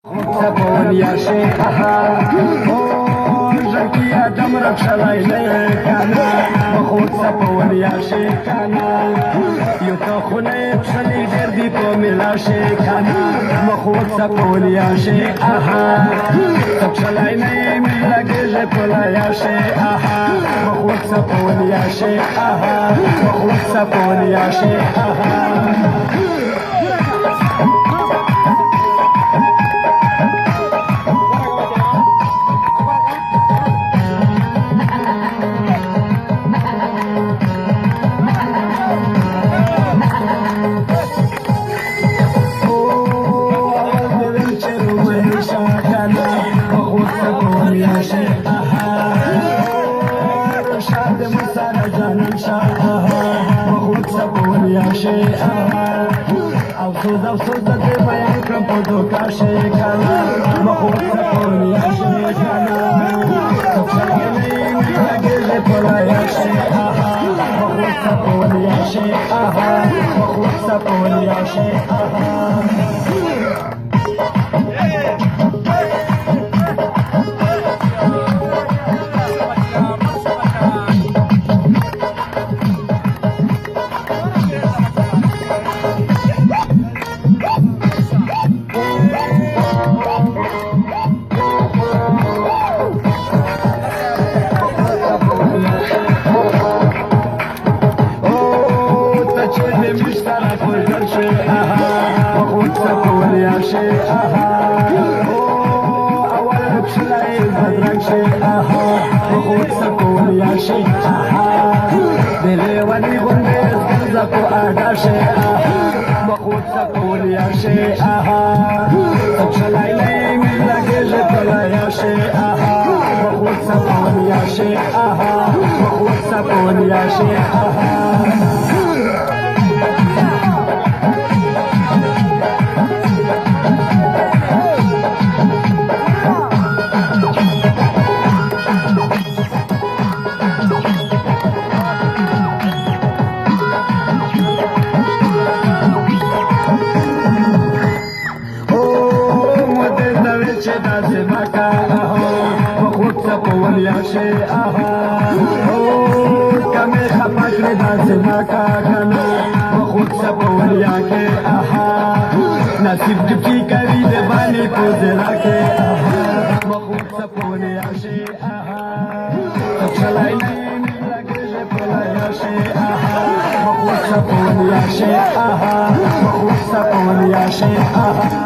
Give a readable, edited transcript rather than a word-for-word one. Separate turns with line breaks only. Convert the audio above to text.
سبون يا شيخها جنكي يا دمرك شلايلك انا مخوت سبون يا شيخنا يتخوني بشلي جردي بوميلا شيخنا مخوت سبون يا شيخها تبشلايني ميلا جيجي بولا يا شيخها مخوت سبون يا شيخها مخوت سبون يا شيخها أوصل ما يكرم بدوك شيكانا مخوت سكون يا شيكانا تفشلني ملاقي بولا يا شيخها مخوت سكون يا شيخها مخوت سكون يا شيخها يا شيخها يا شيخها كمي خفاك لدازمك كنا مخوت سبون يا كيخها نصيب جبتي كري دباني كوزلك مخوت سبون يا شيخها تفشليني ملقي جبلا يا شيخها مخوت سبون يا شيخها مخوت سبون يا شيخها